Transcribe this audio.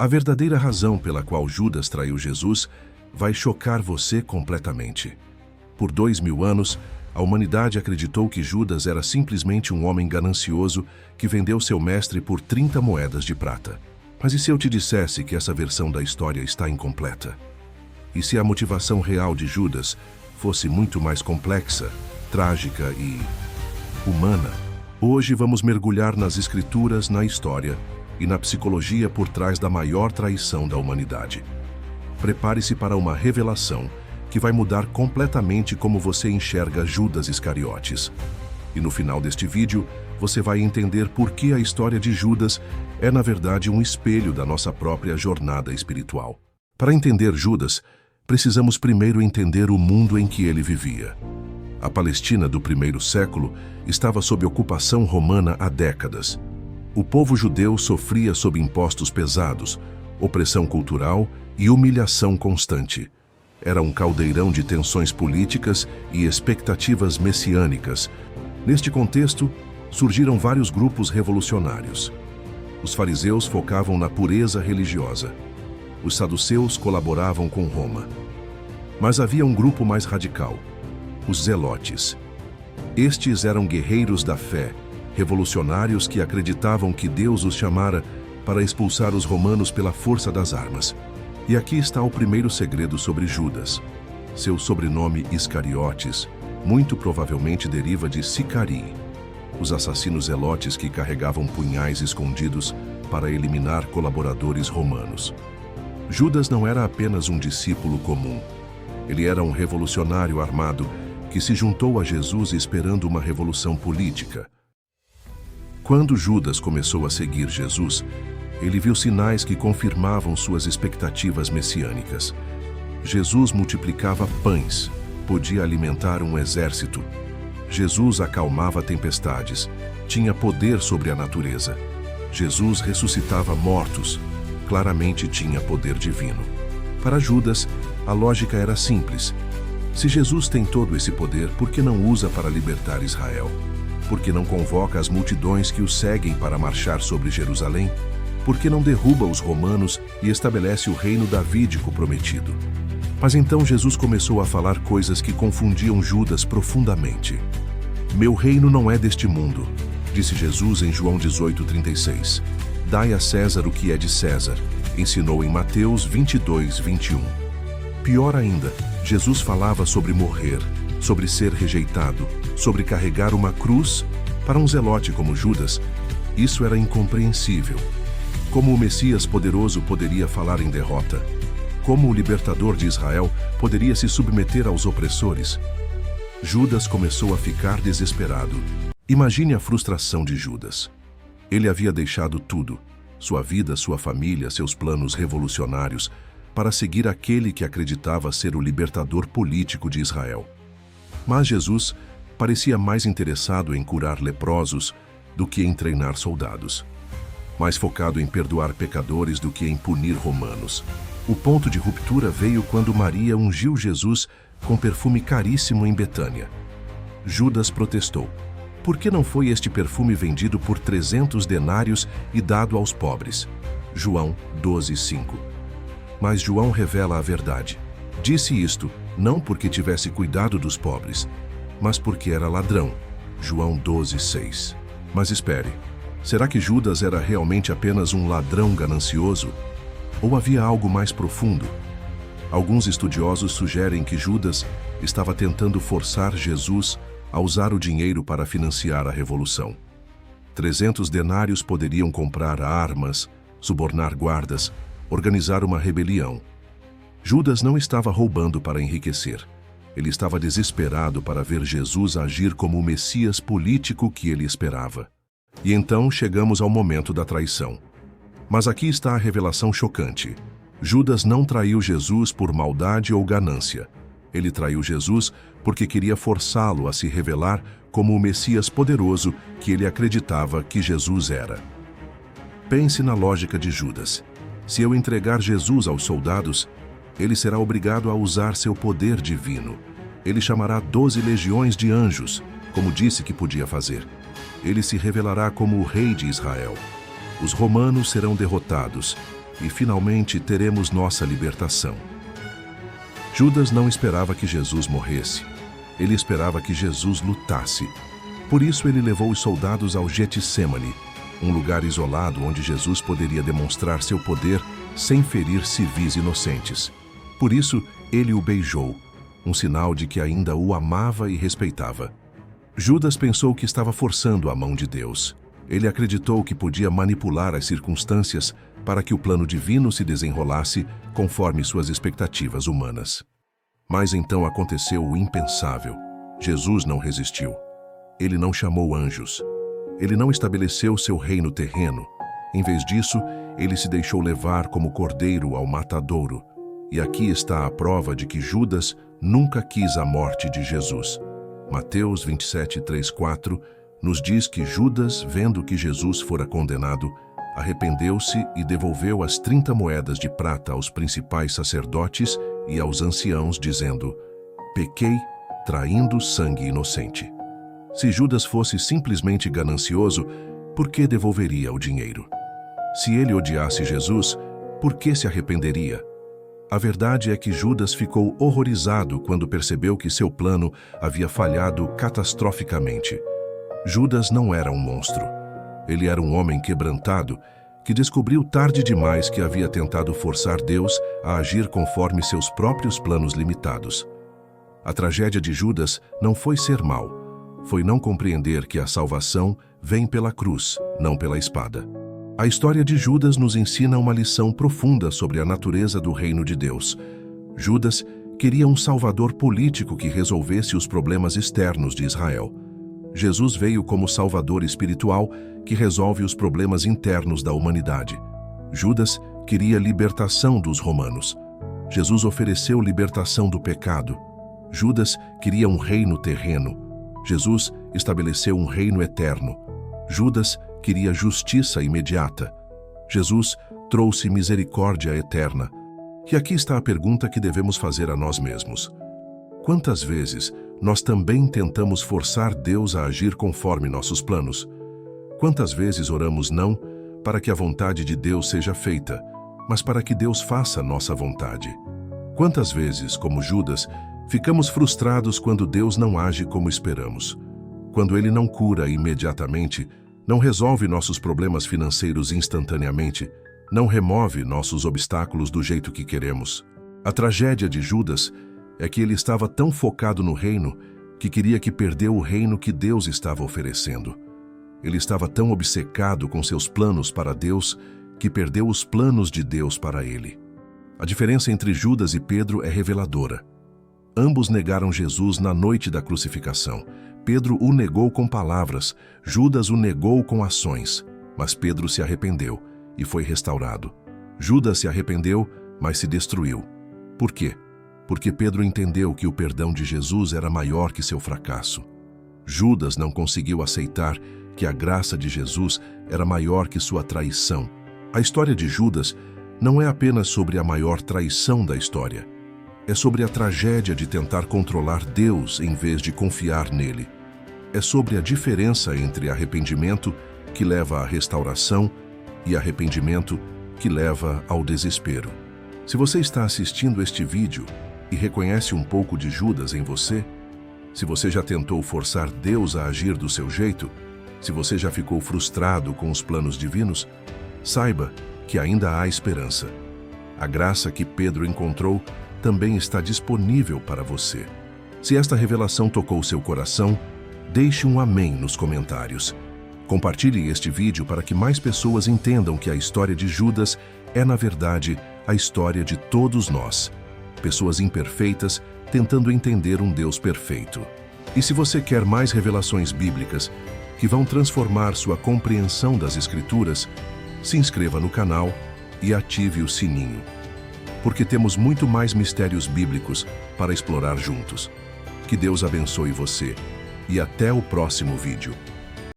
A verdadeira razão pela qual Judas traiu Jesus vai chocar você completamente. Por 2000 anos, a humanidade acreditou que Judas era simplesmente um homem ganancioso que vendeu seu mestre por 30 moedas de prata. Mas e se eu te dissesse que essa versão da história está incompleta? E se a motivação real de Judas fosse muito mais complexa, trágica e humana? Hoje vamos mergulhar nas escrituras, na história e na psicologia por trás da maior traição da humanidade. Prepare-se para uma revelação que vai mudar completamente como você enxerga Judas Iscariotes. E no final deste vídeo, você vai entender por que a história de Judas é, na verdade, um espelho da nossa própria jornada espiritual. Para entender Judas, precisamos primeiro entender o mundo em que ele vivia. A Palestina do primeiro século estava sob ocupação romana há décadas. O povo judeu sofria sob impostos pesados, opressão cultural e humilhação constante. Era um caldeirão de tensões políticas e expectativas messiânicas. Neste contexto, surgiram vários grupos revolucionários. Os fariseus focavam na pureza religiosa. Os saduceus colaboravam com Roma. Mas havia um grupo mais radical, os zelotes. Estes eram guerreiros da fé, revolucionários que acreditavam que Deus os chamara para expulsar os romanos pela força das armas. E aqui está o primeiro segredo sobre Judas. Seu sobrenome Iscariotes muito provavelmente deriva de Sicari, os assassinos zelotes que carregavam punhais escondidos para eliminar colaboradores romanos. Judas não era apenas um discípulo comum. Ele era um revolucionário armado que se juntou a Jesus esperando uma revolução política. Quando Judas começou a seguir Jesus, ele viu sinais que confirmavam suas expectativas messiânicas. Jesus multiplicava pães, podia alimentar um exército. Jesus acalmava tempestades, tinha poder sobre a natureza. Jesus ressuscitava mortos, claramente tinha poder divino. Para Judas, a lógica era simples. Se Jesus tem todo esse poder, por que não usa para libertar Israel? Por que não convoca as multidões que o seguem para marchar sobre Jerusalém? Por que não derruba os romanos e estabelece o reino davídico prometido? Mas então Jesus começou a falar coisas que confundiam Judas profundamente. Meu reino não é deste mundo, disse Jesus em João 18:36. Dai a César o que é de César, ensinou em Mateus 22:21. Pior ainda, Jesus falava sobre morrer, sobre ser rejeitado, sobre carregar uma cruz. Para um zelote como Judas, isso era incompreensível. Como o Messias poderoso poderia falar em derrota? Como o libertador de Israel poderia se submeter aos opressores? Judas começou a ficar desesperado. Imagine a frustração de Judas. Ele havia deixado tudo, sua vida, sua família, seus planos revolucionários, para seguir aquele que acreditava ser o libertador político de Israel. Mas Jesus parecia mais interessado em curar leprosos do que em treinar soldados. Mais focado em perdoar pecadores do que em punir romanos. O ponto de ruptura veio quando Maria ungiu Jesus com perfume caríssimo em Betânia. Judas protestou. Por que não foi este perfume vendido por 300 denários e dado aos pobres? João 12:5. Mas João revela a verdade. Disse isto não porque tivesse cuidado dos pobres, mas porque era ladrão. João 12:6. Mas espere. Será que Judas era realmente apenas um ladrão ganancioso? Ou havia algo mais profundo? Alguns estudiosos sugerem que Judas estava tentando forçar Jesus a usar o dinheiro para financiar a revolução. 300 denários poderiam comprar armas, subornar guardas, organizar uma rebelião. Judas não estava roubando para enriquecer. Ele estava desesperado para ver Jesus agir como o Messias político que ele esperava. E então chegamos ao momento da traição. Mas aqui está a revelação chocante. Judas não traiu Jesus por maldade ou ganância. Ele traiu Jesus porque queria forçá-lo a se revelar como o Messias poderoso que ele acreditava que Jesus era. Pense na lógica de Judas. Se eu entregar Jesus aos soldados, ele será obrigado a usar seu poder divino. Ele chamará 12 legiões de anjos, como disse que podia fazer. Ele se revelará como o rei de Israel. Os romanos serão derrotados e finalmente teremos nossa libertação. Judas não esperava que Jesus morresse. Ele esperava que Jesus lutasse. Por isso ele levou os soldados ao Getsêmani, um lugar isolado onde Jesus poderia demonstrar seu poder sem ferir civis inocentes. Por isso ele o beijou, um sinal de que ainda o amava e respeitava. Judas pensou que estava forçando a mão de Deus. Ele acreditou que podia manipular as circunstâncias para que o plano divino se desenrolasse conforme suas expectativas humanas. Mas então aconteceu o impensável. Jesus não resistiu. Ele não chamou anjos. Ele não estabeleceu seu reino terreno. Em vez disso, ele se deixou levar como cordeiro ao matadouro. E aqui está a prova de que Judas nunca quis a morte de Jesus. Mateus 27, 3, 4 nos diz que Judas, vendo que Jesus fora condenado, arrependeu-se e devolveu as 30 moedas de prata aos principais sacerdotes e aos anciãos, dizendo: pequei, traindo sangue inocente. Se Judas fosse simplesmente ganancioso, por que devolveria o dinheiro? Se ele odiasse Jesus, por que se arrependeria? A verdade é que Judas ficou horrorizado quando percebeu que seu plano havia falhado catastroficamente. Judas não era um monstro. Ele era um homem quebrantado que descobriu tarde demais que havia tentado forçar Deus a agir conforme seus próprios planos limitados. A tragédia de Judas não foi ser mau, foi não compreender que a salvação vem pela cruz, não pela espada. A história de Judas nos ensina uma lição profunda sobre a natureza do reino de Deus. Judas queria um salvador político que resolvesse os problemas externos de Israel. Jesus veio como salvador espiritual que resolve os problemas internos da humanidade. Judas queria libertação dos romanos. Jesus ofereceu libertação do pecado. Judas queria um reino terreno. Jesus estabeleceu um reino eterno. Judas queria justiça imediata. Jesus trouxe misericórdia eterna. E aqui está a pergunta que devemos fazer a nós mesmos. Quantas vezes nós também tentamos forçar Deus a agir conforme nossos planos? Quantas vezes oramos não para que a vontade de Deus seja feita, mas para que Deus faça nossa vontade? Quantas vezes, como Judas, ficamos frustrados quando Deus não age como esperamos? Quando Ele não cura imediatamente, não resolve nossos problemas financeiros instantaneamente, não remove nossos obstáculos do jeito que queremos. A tragédia de Judas é que ele estava tão focado no reino que queria que perdeu o reino que Deus estava oferecendo. Ele estava tão obcecado com seus planos para Deus que perdeu os planos de Deus para ele. A diferença entre Judas e Pedro é reveladora. Ambos negaram Jesus na noite da crucificação. Pedro o negou com palavras, Judas o negou com ações, mas Pedro se arrependeu e foi restaurado. Judas se arrependeu, mas se destruiu. Por quê? Porque Pedro entendeu que o perdão de Jesus era maior que seu fracasso. Judas não conseguiu aceitar que a graça de Jesus era maior que sua traição. A história de Judas não é apenas sobre a maior traição da história. É sobre a tragédia de tentar controlar Deus em vez de confiar nele. É sobre a diferença entre arrependimento, que leva à restauração, e arrependimento, que leva ao desespero. Se você está assistindo este vídeo e reconhece um pouco de Judas em você, se você já tentou forçar Deus a agir do seu jeito, se você já ficou frustrado com os planos divinos, saiba que ainda há esperança. A graça que Pedro encontrou também está disponível para você. Se esta revelação tocou seu coração, deixe um amém nos comentários. Compartilhe este vídeo para que mais pessoas entendam que a história de Judas é, na verdade, a história de todos nós. Pessoas imperfeitas tentando entender um Deus perfeito. E se você quer mais revelações bíblicas que vão transformar sua compreensão das Escrituras, se inscreva no canal e ative o sininho. Porque temos muito mais mistérios bíblicos para explorar juntos. Que Deus abençoe você e até o próximo vídeo.